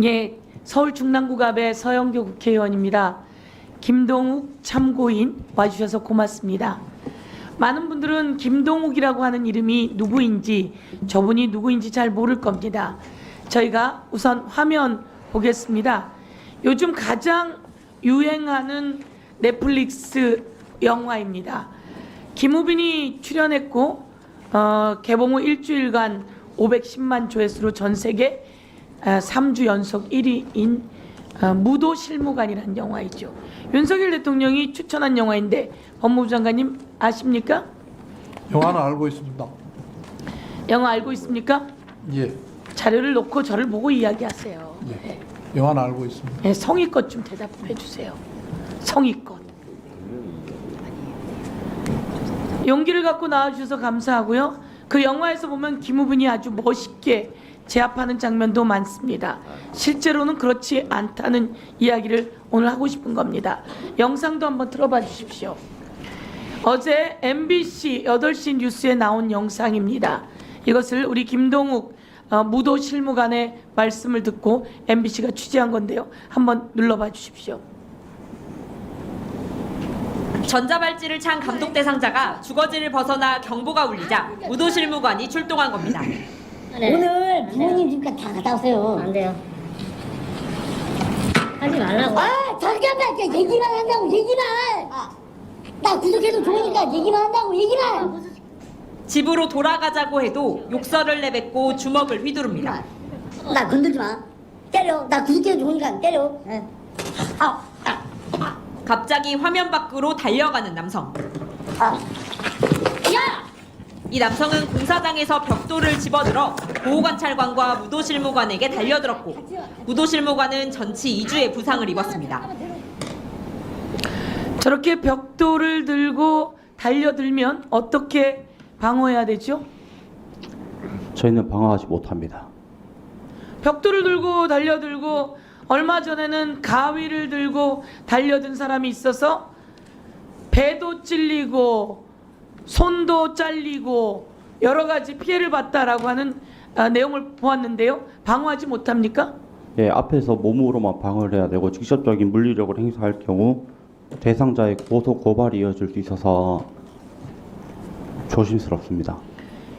예, 서울 중랑구갑의 서영교 국회의원입니다. 김동욱 참고인 와주셔서 고맙습니다. 많은 분들은 김동욱이라고 하는 이름이 누구인지, 저분이 누구인지 잘 모를 겁니다. 저희가 우선 화면 보겠습니다. 요즘 가장 유행하는 넷플릭스 영화입니다. 김우빈이 출연했고 개봉 후 일주일간 510만 조회수로 전 세계 3주 연속 1위인 무도 실무관이라는 영화이죠. 윤석열 대통령이 추천한 영화인데 법무부 장관님 아십니까? 영화는 알고 있습니다. 영화 알고 있습니까? 예, 자료를 놓고 저를 보고 이야기하세요. 예. 네. 영화는 알고 있습니다. 네, 성의껏 좀 대답해 주세요. 성의껏. 용기를 갖고 나와주셔서 감사하고요. 그 영화에서 보면 김우빈이 아주 멋있게 제압하는 장면도 많습니다. 실제로는 그렇지 않다는 이야기를 오늘 하고 싶은 겁니다. 영상도 한번 틀어봐 주십시오. 어제 MBC 8시 뉴스에 나온 영상입니다. 이것을 우리 김동욱 무도 실무관의 말씀을 듣고 MBC가 취재한 건데요. 한번 눌러봐 주십시오. 전자발찌를 찬 감독 대상자가 주거지를 벗어나 경보가 울리자 무도 실무관이 출동한 겁니다. 네. 오늘 부모님 집까지 다 갔다 오세요. 안 돼요. 하지 말라고. 아, 잠깐만, 얘기만 한다고, 얘기만! 나 구독해도 좋으니까 얘기만 한다고, 얘기만! 집으로 돌아가자고 해도 욕설을 내뱉고 주먹을 휘두릅니다. 나 건들지 마. 때려. 나 구독해도 좋으니까 때려. 예. 갑자기 화면 밖으로 달려가는 남성. 야! 이 남성은 공사장에서 벽돌을 집어들어 보호관찰관과 무도실무관에게 달려들었고 무도실무관은 전치 2주의 부상을 입었습니다. 저렇게 벽돌을 들고 달려들면 어떻게 방어해야 되죠? 저희는 방어하지 못합니다. 벽돌을 들고 달려들고 얼마 전에는 가위를 들고 달려든 사람이 있어서 배도 찔리고 손도 잘리고 여러 가지 피해를 봤다라고 하는 내용을 보았는데요. 방어하지 못합니까? 예, 앞에서 몸으로만 방어를 해야 되고 직접적인 물리력을 행사할 경우 대상자의 고소 고발이 이어질 수 있어서 조심스럽습니다.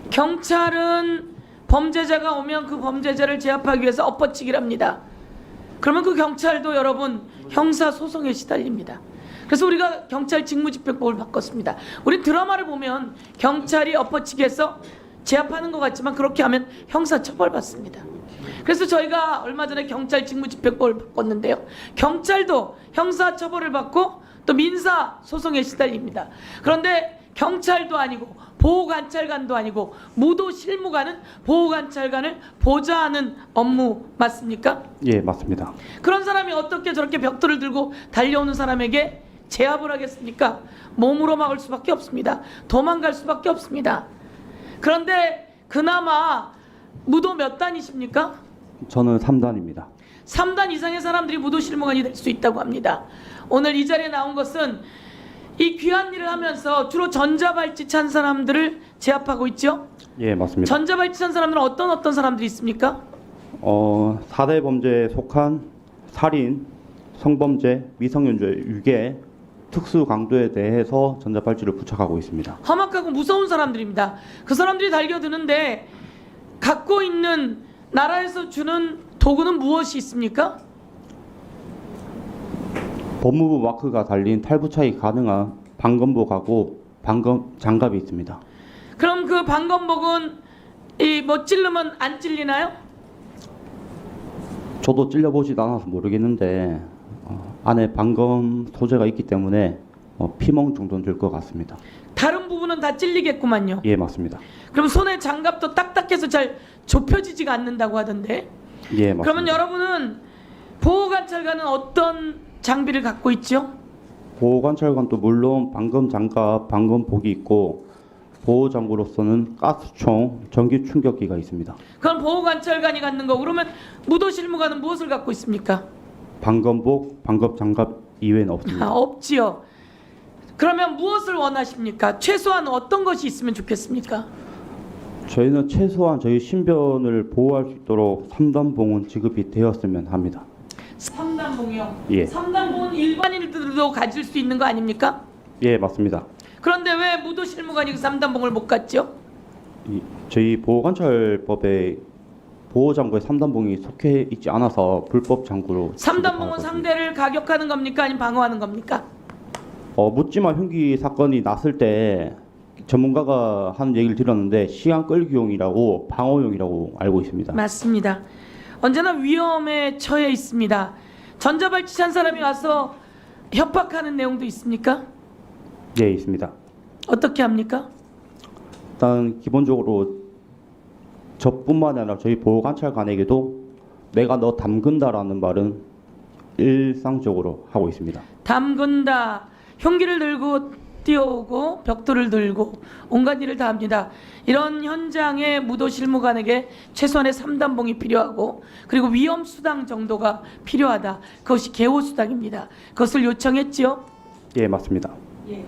경찰은 범죄자가 오면 그 범죄자를 제압하기 위해서 엎어치기를 합니다. 그러면 그 경찰도 여러분 형사소송에 시달립니다. 그래서 우리가 경찰 직무집행법을 바꿨습니다. 우리 드라마를 보면 경찰이 엎어치기해서 제압하는 것 같지만 그렇게 하면 형사처벌받습니다. 그래서 저희가 얼마 전에 경찰 직무집행법을 바꿨는데요. 경찰도 형사처벌을 받고 또 민사소송에 시달립니다. 그런데 경찰도 아니고 보호관찰관도 아니고 무도실무관은 보호관찰관을 보좌하는 업무 맞습니까? 예, 맞습니다. 그런 사람이 어떻게 저렇게 벽돌을 들고 달려오는 사람에게 제압을 하겠습니까? 몸으로 막을 수밖에 없습니다. 도망갈 수밖에 없습니다. 그런데 그나마 무도 몇 단이십니까? 저는 3단입니다. 3단 이상의 사람들이 무도실무관이 될 수 있다고 합니다. 오늘 이 자리에 나온 것은 이 귀한 일을 하면서 주로 전자발찌 찬 사람들을 제압하고 있죠? 예, 맞습니다. 전자발찌 찬 사람들은 어떤 사람들이 있습니까? 4대 범죄에 속한 살인, 성범죄, 미성년자 유괴, 특수 강도에 대해서 전자발찌를 부착하고 있습니다. 험악하고 무서운 사람들입니다. 그 사람들이 달겨드는데 갖고 있는 나라에서 주는 도구는 무엇이 있습니까? 법무부 마크가 달린 탈부착이 가능한 방검복하고 방검 장갑이 있습니다. 그럼 그 방검복은 뭐 찌르면 안 찔리나요? 저도 찔려보지도 않아서 모르겠는데 안에 방검 소재가 있기 때문에 피멍 정도는 들 것 같습니다. 다른 부분은 다 찔리겠구만요. 예, 맞습니다. 그럼 손에 장갑도 딱딱해서 잘 좁혀지지가 않는다고 하던데. 예, 맞습니다. 그러면 여러분은 보호관찰관은 어떤 장비를 갖고 있죠? 보호관찰관도 물론 방검 장갑, 방검복이 있고 보호장구로서는 가스총, 전기 충격기가 있습니다. 그건 보호관찰관이 갖는 거고 그러면 무도실무관은 무엇을 갖고 있습니까? 방검복, 방검장갑 이외에는 없습니다. 없지요. 그러면 무엇을 원하십니까? 최소한 어떤 것이 있으면 좋겠습니까? 저희는 최소한 저희 신변을 보호할 수 있도록 3단봉은 지급이 되었으면 합니다. 3단봉이요? 예. 3단봉은 일반인들도 가질 수 있는 거 아닙니까? 예, 맞습니다. 그런데 왜 무도실무관이 그 3단봉을 못 갔죠? 저희 보호관찰법에 보호장구에 3단봉이 속해 있지 않아서 불법 장구로 3단봉은 상대를 가격하는 겁니까? 아니면 방어하는 겁니까? 묻지마 흉기 사건이 났을 때 전문가가 하는 얘기를 들었는데 시간 끌기용이라고 방어용이라고 알고 있습니다. 맞습니다. 언제나 위험에 처해 있습니다. 전자발찌 찬 사람이 와서 협박하는 내용도 있습니까? 예, 있습니다. 어떻게 합니까? 일단 기본적으로 저뿐만 아니라 저희 보호관찰관에게도 내가 너 담근다라는 말은 일상적으로 하고 있습니다. 담근다. 흉기를 들고 뛰어오고 벽돌을 들고 온갖 일을 다 합니다. 이런 현장에 무도실무관에게 최소한의 3단봉이 필요하고 그리고 위험수당 정도가 필요하다. 그것이 개호수당입니다. 그것을 요청했지요? 예, 맞습니다. 예.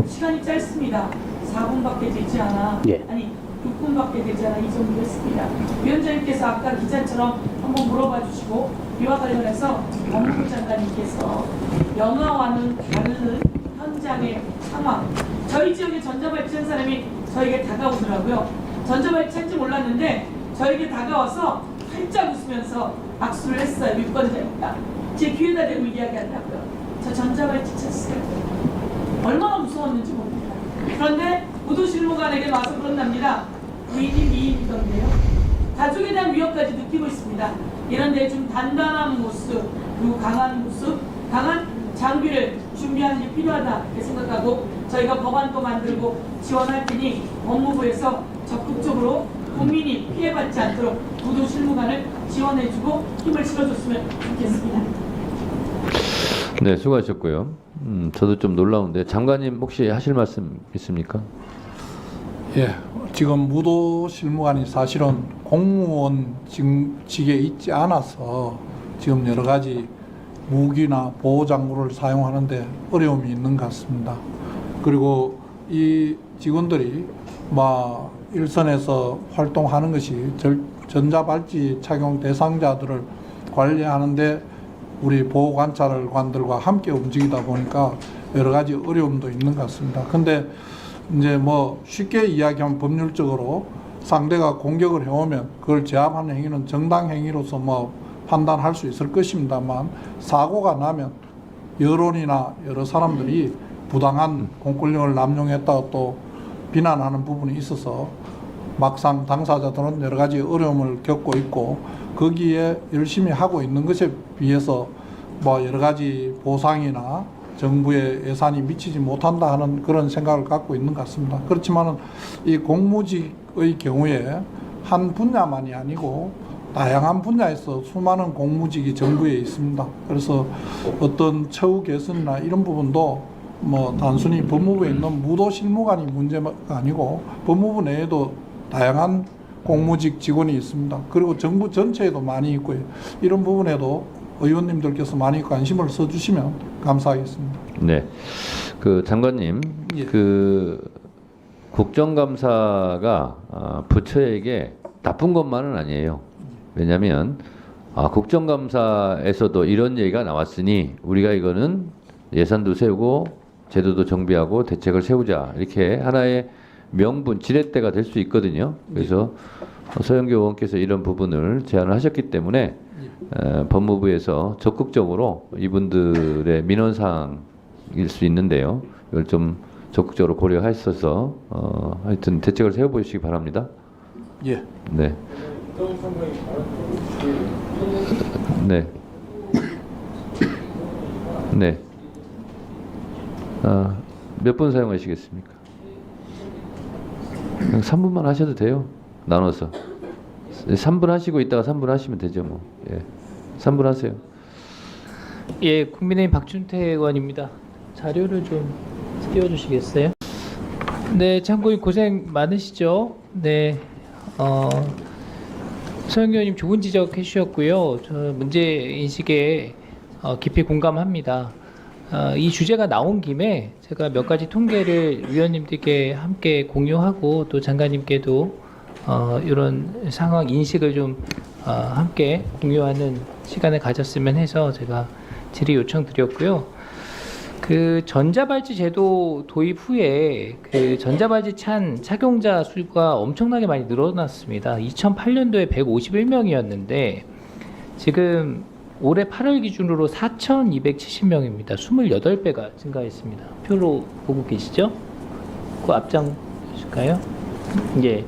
시간이 짧습니다. 4분밖에 되지 않아. 예. 아니 6분밖에 되지 않아. 이 정도 했습니다. 위원장님께서 아까 기자처럼 한번 물어봐 주시고 이와 관련해서 법무부 장관님께서 영화와는 다른 현장의 상황. 저희 지역에 전자발찌 한 사람이 저에게 다가오더라고요. 전자발찌 한지 몰랐는데 저에게 다가와서 활짝 웃으면서 악수를 했어요. 유권자입니다. 제 귀에다 대고 이야기하더라고요. 저 전자발찌 찼어요. 얼마나 무서웠는지 모릅니다. 그런데 무도실무관에게 와서 그런답니다. 부인이 미인이던데요. 가족에 대한 위협까지 느끼고 있습니다. 이런데 좀 단단한 모습, 그리고 강한 모습, 강한 장비를 준비하는 게 필요하다 이렇게 생각하고 저희가 법안도 만들고 지원할 테니 법무부에서 적극적으로 국민이 피해받지 않도록 무도실무관을 지원해주고 힘을 실어줬으면 좋겠습니다. 네, 수고하셨고요. 저도 좀 놀라운데 장관님 혹시 하실 말씀 있습니까? 예, 지금 무도실무관이 사실은 공무원 직에 있지 않아서 지금 여러 가지 무기나 보호장구를 사용하는데 어려움이 있는 것 같습니다. 그리고 이 직원들이 일선에서 활동하는 것이 전자발찌 착용 대상자들을 관리하는데 우리 보호관찰관들과 함께 움직이다 보니까 여러 가지 어려움도 있는 것 같습니다. 근데 이제 쉽게 이야기하면 법률적으로 상대가 공격을 해오면 그걸 제압하는 행위는 정당 행위로서 판단할 수 있을 것입니다만 사고가 나면 여론이나 여러 사람들이 부당한 공권력을 남용했다고 또 비난하는 부분이 있어서 막상 당사자들은 여러 가지 어려움을 겪고 있고 거기에 열심히 하고 있는 것에 비해서 여러 가지 보상이나 정부의 예산이 미치지 못한다 하는 그런 생각을 갖고 있는 것 같습니다. 그렇지만은 이 공무직의 경우에 한 분야만이 아니고 다양한 분야에서 수많은 공무직이 정부에 있습니다. 그래서 어떤 처우 개선이나 이런 부분도 단순히 법무부에 있는 무도실무관이 문제가 아니고 법무부 내에도 다양한 공무직 직원이 있습니다. 그리고 정부 전체에도 많이 있고요. 이런 부분에도 의원님들께서 많이 관심을 써주시면 감사하겠습니다. 네, 그 장관님, 예. 그 국정감사가 부처에게 나쁜 것만은 아니에요. 왜냐하면 국정감사에서도 이런 얘기가 나왔으니 우리가 이거는 예산도 세우고 제도도 정비하고 대책을 세우자 이렇게 하나의 명분, 지렛대가 될 수 있거든요. 그래서 서영교 의원께서 이런 부분을 제안을 하셨기 때문에 법무부에서 적극적으로 이분들의 민원사항일 수 있는데요. 이걸 좀 적극적으로 고려하셔서 하여튼 대책을 세워보시기 바랍니다. 예. 네. 네. 네. 몇 분 사용하시겠습니까? 그냥 3분만 하셔도 돼요. 나눠서 3분 하시고 이따가 3분 하시면 되죠 뭐. 예. 3분 하세요. 예, 국민의힘 박준태 의원입니다. 자료를 좀 띄워주시겠어요? 네, 장관님 고생 많으시죠? 네, 서영 의원님 좋은 지적해 주셨고요. 저 문제 인식에 깊이 공감합니다. 이 주제가 나온 김에 제가 몇 가지 통계를 위원님들께 함께 공유하고 또 장관님께도 이런 상황 인식을 좀 함께 공유하는 시간을 가졌으면 해서 제가 질의 요청드렸고요. 그 전자발찌 제도 도입 후에 그 전자발찌 찬 착용자 수가 엄청나게 많이 늘어났습니다. 2008년도에 151명이었는데 지금 올해 8월 기준으로 4,270명입니다. 28배가 증가했습니다. 표로 보고 계시죠? 그 앞장 보실까요? 이제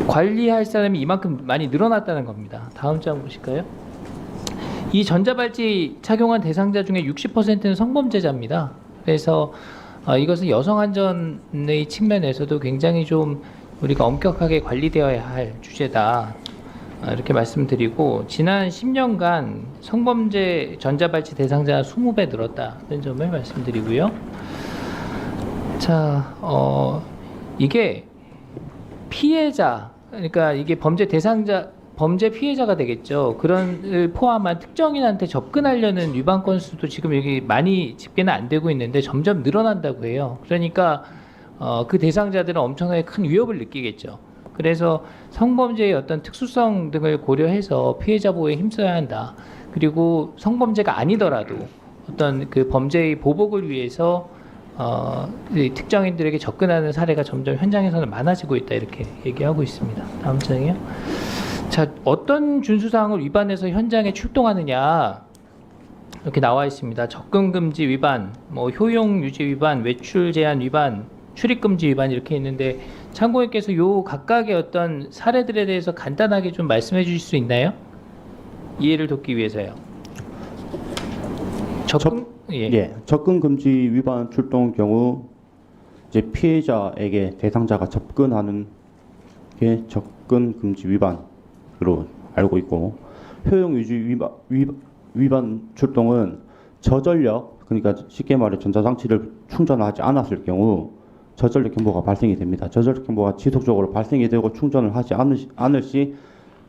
관리할 사람이 이만큼 많이 늘어났다는 겁니다. 다음 장 보실까요? 이 전자발찌 착용한 대상자 중에 60%는 성범죄자입니다. 그래서 이것은 여성 안전의 측면에서도 굉장히 좀 우리가 엄격하게 관리되어야 할 주제다. 이렇게 말씀드리고 지난 10년간 성범죄 전자발찌 대상자 20배 늘었다는 점을 말씀드리고요. 자, 이게 피해자, 그러니까 이게 범죄 대상자, 범죄 피해자가 되겠죠. 그런 포함한 특정인한테 접근하려는 위반 건수도 지금 여기 많이 집계는 안 되고 있는데 점점 늘어난다고 해요. 그러니까 그 대상자들은 엄청나게 큰 위협을 느끼겠죠. 그래서 성범죄의 어떤 특수성 등을 고려해서 피해자 보호에 힘써야 한다. 그리고 성범죄가 아니더라도 어떤 그 범죄의 보복을 위해서 이 특정인들에게 접근하는 사례가 점점 현장에서는 많아지고 있다 이렇게 얘기하고 있습니다. 다음 장이요. 자, 어떤 준수사항을 위반해서 현장에 출동하느냐 이렇게 나와 있습니다. 접근 금지 위반, 뭐 효용 유지 위반, 외출 제한 위반, 출입 금지 위반 이렇게 있는데 참고인께서 요 각각의 어떤 사례들에 대해서 간단하게 좀 말씀해 주실 수 있나요? 이해를 돕기 위해서요. 접근 금지 위반 출동 경우 이제 피해자에게 대상자가 접근하는 게 접근 금지 위반으로 알고 있고, 효용 유지 위반 출동은 저전력, 그러니까 쉽게 말해 전자장치를 충전하지 않았을 경우 저전력 경보가 발생이 됩니다. 저전력 경보가 지속적으로 발생이 되고 충전을 하지 않을 시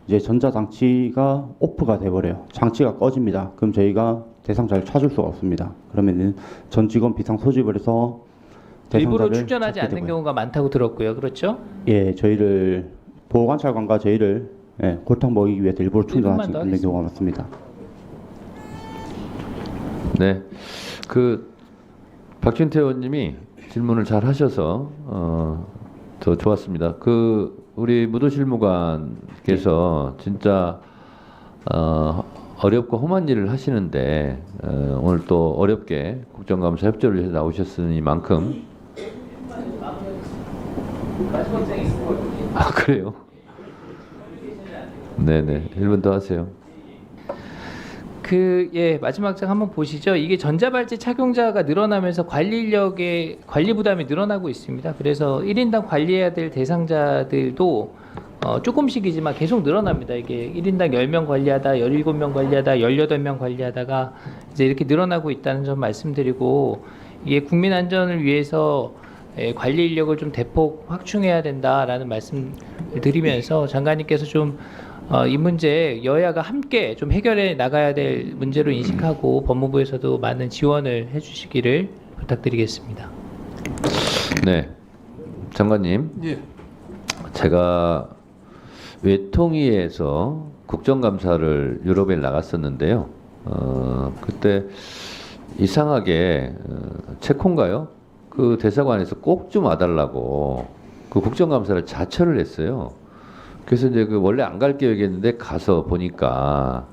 이제 전자장치가 오프가 돼버려요. 장치가 꺼집니다. 그럼 저희가 대상자를 찾을 수가 없습니다. 그러면은 전 직원 비상 소집을 해서 일부러 대상자를 출전하지 찾게 않는 되고요. 경우가 많다고 들었고요. 그렇죠? 예, 저희를 보호관찰관과 저희를 골탕 먹이기 위해서 일부러 충전하지 일분만 더 않는 경우가 많습니다. 네, 그 박준태 의원님이 질문을 잘 하셔서 더 좋았습니다. 그 우리 무도실무관께서 진짜 어렵고 험한 일을 하시는데 오늘 또 어렵게 국정감사 협조를 해서 나오셨으니만큼 아 그래요? 네네 1분 더 하세요. 마지막 장 한번 보시죠. 이게 전자발찌 착용자가 늘어나면서 관리 인력의 관리 부담이 늘어나고 있습니다. 그래서 1인당 관리해야 될 대상자들도 조금씩이지만 계속 늘어납니다. 이게 1인당 10명 관리하다, 17명 관리하다, 18명 관리하다가 이제 이렇게 늘어나고 있다는 점 말씀드리고, 이게 국민 안전을 위해서 관리 인력을 좀 대폭 확충해야 된다라는 말씀을 드리면서 장관님께서 좀 이 문제 여야가 함께 좀 해결해 나가야 될 문제로 인식하고 법무부에서도 많은 지원을 해주시기를 부탁드리겠습니다. 네, 장관님. 예. 제가 외통위에서 국정감사를 유럽에 나갔었는데요. 그때 이상하게 체코인가요? 그 대사관에서 꼭 좀 와달라고 그 국정감사를 자처를 했어요. 그래서 이제 그 원래 안 갈 계획이었는데 가서 보니까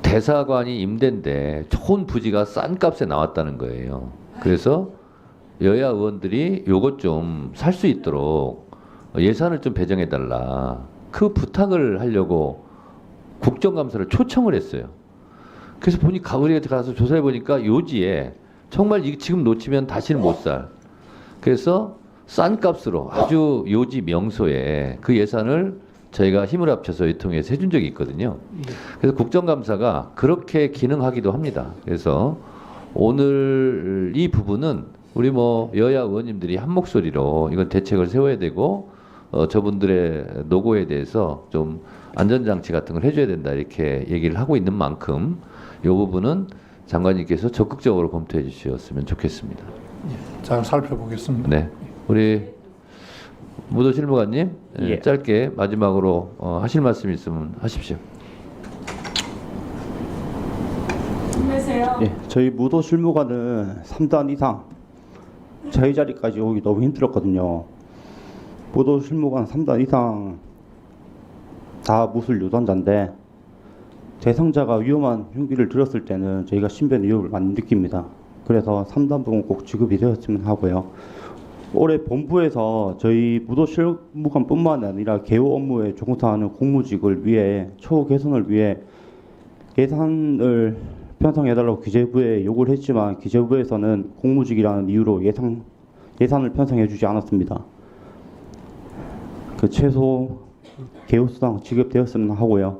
대사관이 임대인데 좋은 부지가 싼 값에 나왔다는 거예요. 그래서 여야 의원들이 요것 좀 살 수 있도록 예산을 좀 배정해 달라. 그 부탁을 하려고 국정감사를 초청을 했어요. 그래서 보니까 우리가 가서 조사해 보니까 요지에 정말 지금 놓치면 다시는 못 살. 그래서 싼 값으로 아주 요지 명소에 그 예산을 저희가 힘을 합쳐서 유통해서 해준 적이 있거든요. 그래서 국정감사가 그렇게 기능하기도 합니다. 그래서 오늘 이 부분은 우리 뭐 여야 의원님들이 한 목소리로 이건 대책을 세워야 되고 저분들의 노고에 대해서 좀 안전장치 같은 걸 해줘야 된다 이렇게 얘기를 하고 있는 만큼 이 부분은 장관님께서 적극적으로 검토해 주셨으면 좋겠습니다. 잘 살펴보겠습니다. 네, 우리 무도 실무관님 예. 짧게 마지막으로 하실 말씀 있으면 하십시오. 힘내세요. 예, 저희 무도 실무관은 3단 이상 저희 자리까지 오기 너무 힘들었거든요. 무도 실무관 3단 이상 다 무술 유단자인데 대상자가 위험한 흉기를 들었을 때는 저희가 신변 위협을 많이 느낍니다. 그래서 3단 부분 꼭 지급이 되었으면 하고요. 올해 본부에서 저희 무도 실무관뿐만 아니라 개호 업무에 종사하는 공무직을 위해 처우 개선을 위해 예산을 편성해달라고 기재부에 요구를 했지만 기재부에서는 공무직이라는 이유로 예산을 편성해주지 않았습니다. 그 최소 개호수당 지급되었으면 하고요.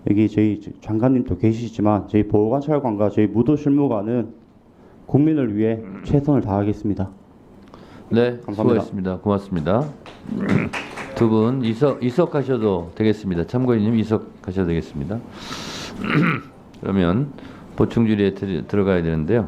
여기 저희 장관님도 계시지만 저희 보호관찰관과 저희 무도 실무관은 국민을 위해 최선을 다하겠습니다. 네, 감사합니다. 수고하셨습니다. 고맙습니다. 두 분 이석하셔도 되겠습니다. 참고인님 이석하셔도 되겠습니다. 그러면 보충 질의에 들어가야 되는데요.